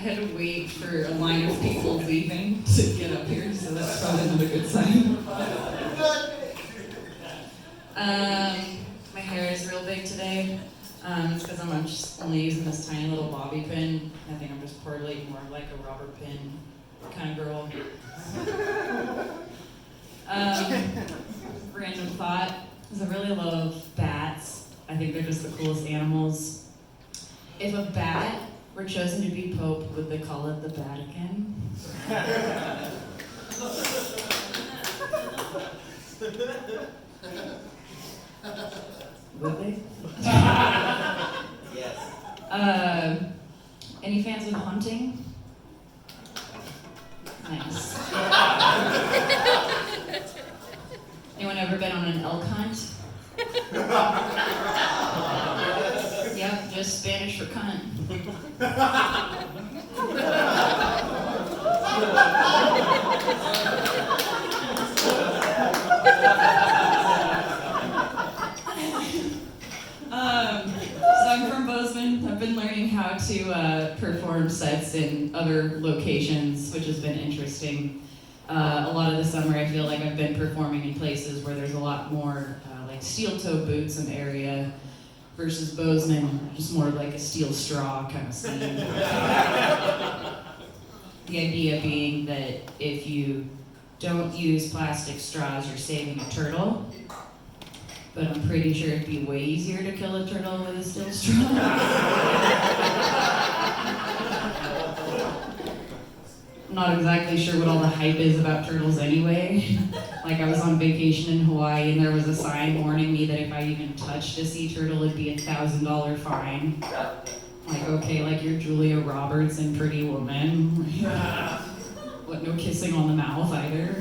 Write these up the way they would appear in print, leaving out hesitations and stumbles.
had to wait for a line of people leaving to get up here, so that's probably not a good sign. My hair is real big today. It's because I'm just only using this tiny little bobby pin. I think I'm just partly more like a rubber pin kind of girl. Random thought is I really love bats. I think they're just the coolest animals. If a bat were chosen to be Pope, would they call it the Vatican? Would they? Yes. Any fans of hunting? Nice. Anyone ever been on an elk hunt? Yep, just Spanish for cunt. So I'm from Bozeman. I've been learning how to perform sets in other locations, which has been interesting. A lot of the summer I feel like I've been performing in places where there's a lot more like steel-toe boots in the area versus Bozeman, just more like a steel straw kind of scene. The idea being that if you don't use plastic straws, you're saving a turtle. But I'm pretty sure it'd be way easier to kill a turtle with a steel straw. I'm not exactly sure what all the hype is about turtles anyway. Like I was on vacation in Hawaii and there was a sign warning me that if I even touched a sea turtle, it'd be a $1,000 fine. Like, okay, like you're Julia Roberts in Pretty Woman. What, no kissing on the mouth either?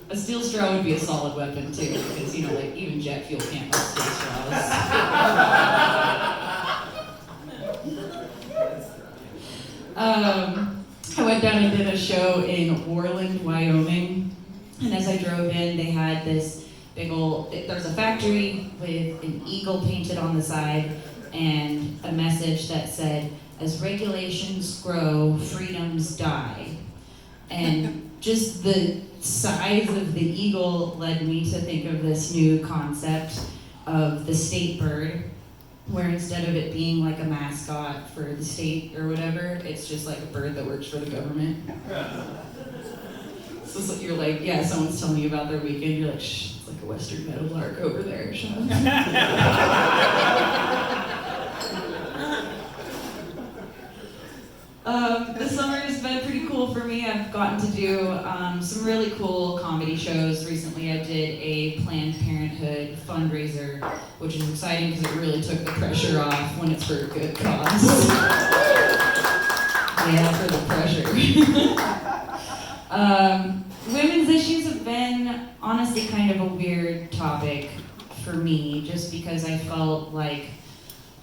A steel straw would be a solid weapon too, because you know, like even jet fuel can't melt steel straws. I went down and did a show in Orland, Wyoming, and as I drove in, they had this big old, there was a factory with an eagle painted on the side and a message that said, "As regulations grow, freedoms die." And just the size of the eagle led me to think of this new concept of the state bird, where instead of it being like a mascot for the state or whatever, it's just like a bird that works for the government. So you're like, yeah, someone's telling you about their weekend, you're like, shh, it's like a western meadowlark over there, shut up. This summer has been pretty cool for me. I've gotten to do some really cool comedy shows. Recently I did a Planned Parenthood fundraiser, which is exciting because it really took the pressure off when it's for a good cause. Yeah, for the pressure. Women's issues have been honestly kind of a weird topic for me, just because I felt like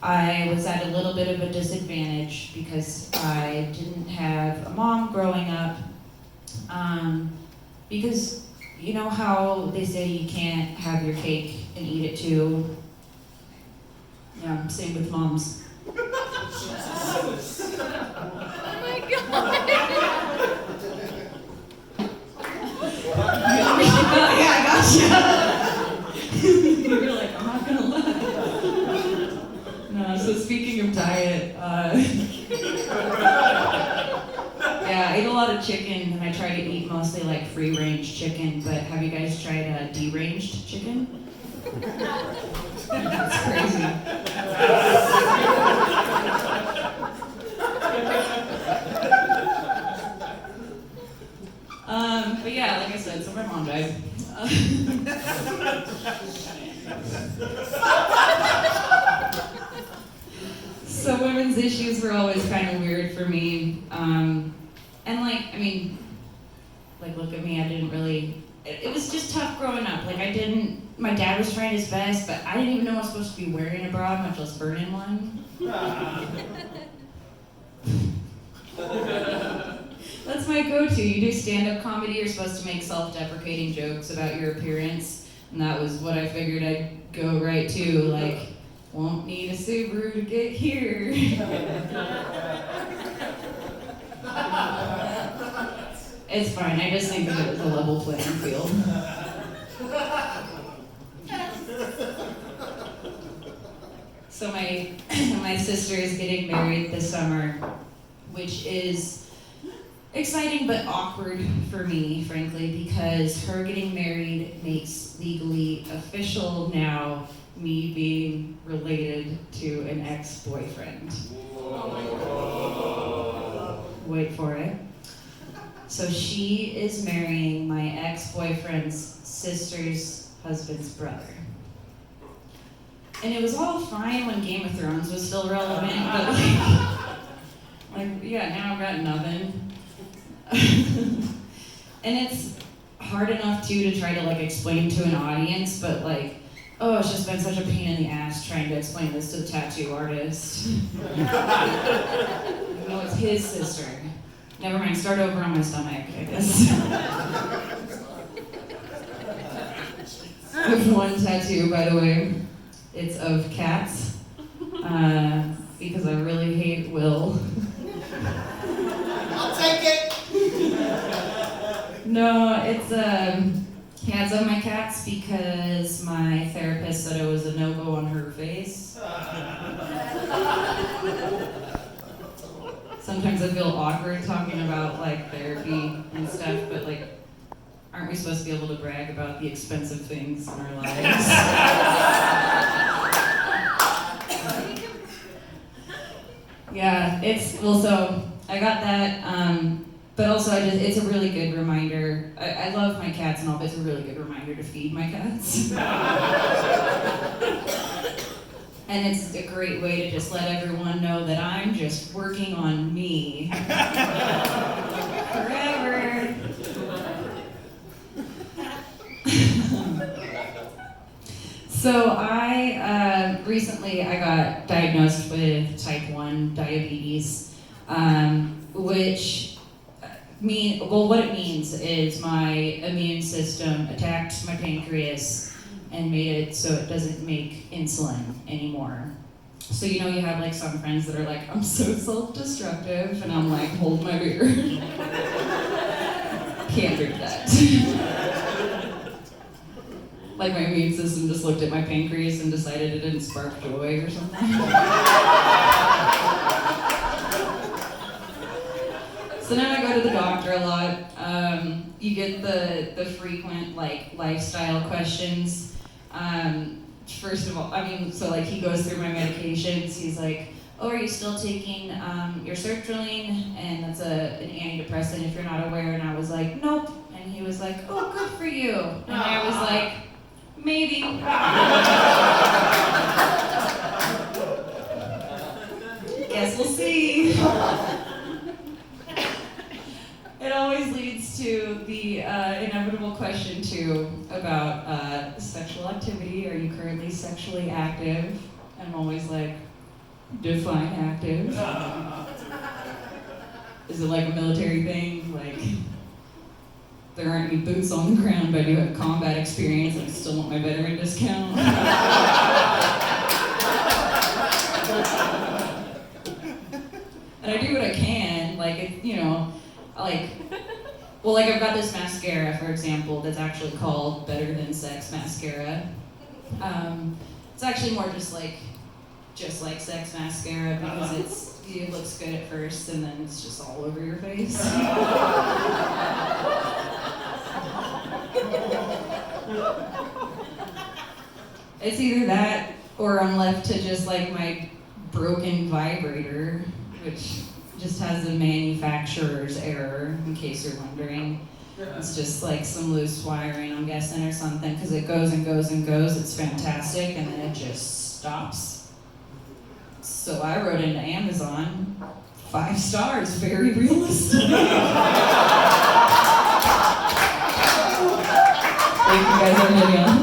I was at a little bit of a disadvantage because I didn't have a mom growing up. Because you know how they say you can't have your cake and eat it too? Yeah, same with moms. Oh my God. Yeah, I gotcha. You're like, I'm not gonna lie. No, so speaking of diet, yeah, I eat a lot of chicken, and I try to eat mostly like free-range chicken, but have you guys tried deranged chicken? It's crazy. But yeah, like I said, so my mom died. So women's issues were always kind of weird for me. And like, I mean, like look at me, I didn't really, it was just tough growing up. Like my dad was trying his best, but I didn't even know I was supposed to be wearing a bra, much less burning one. That's my go-to. You do stand-up comedy, you're supposed to make self-deprecating jokes about your appearance. And that was what I figured I'd go right to, like, won't need a Subaru to get here. It's fine, I just think of it as a level playing field. So my sister is getting married this summer, which is exciting but awkward for me, frankly, because her getting married makes legally official now me being related to an ex-boyfriend. Wait for it. So she is marrying my ex-boyfriend's sister's husband's brother. And it was all fine when Game of Thrones was still relevant, but yeah, now I've got an oven. And it's hard enough too to try to like explain to an audience, but like, oh, it's just been such a pain in the ass trying to explain this to the tattoo artist. No, it's his sister. Never mind, start over on my stomach, I guess. I have one tattoo, by the way. It's of cats, because I really hate Will. I'll take it! No, it's of my cats because my therapist said it was a no-go on her face. Sometimes I feel awkward talking about like therapy and stuff, but like, aren't we supposed to be able to brag about the expensive things in our lives? Yeah, so I got that, but also it's a really good reminder. I love my cats and all, but it's a really good reminder to feed my cats. And it's a great way to just let everyone know that I'm just working on me. Forever. So recently I got diagnosed with type 1 diabetes, what it means is my immune system attacked my pancreas and made it so it doesn't make insulin anymore. So you have like some friends that are like, I'm so self-destructive, and I'm like, hold my beer. Can't drink that. Like my immune system just looked at my pancreas and decided it didn't spark joy or something. So now I go to the doctor a lot. You get the frequent like lifestyle questions. First of all, so like he goes through my medications. He's like, oh, are you still taking your sertraline? And that's an antidepressant if you're not aware. And I was like, nope. And he was like, oh, good for you. And I was like, maybe. Guess we'll see. It always leads to the inevitable question too about sexual activity. Are you currently sexually active? I'm always like, define active. Is it like a military thing? Like, there aren't any boots on the ground, but I do have combat experience and I still want my veteran discount. And I do what I can, I've got this mascara, for example, that's actually called Better Than Sex Mascara. It's actually more just like sex mascara because it looks good at first and then it's just all over your face. It's either that or I'm left to just like my broken vibrator, which just has a manufacturer's error, in case you're wondering. It's just like some loose wiring, I'm guessing, or something, because it goes and goes and goes. It's fantastic, and then it just stops. So I wrote into Amazon, 5 stars, very realistic. Thank you guys, everybody.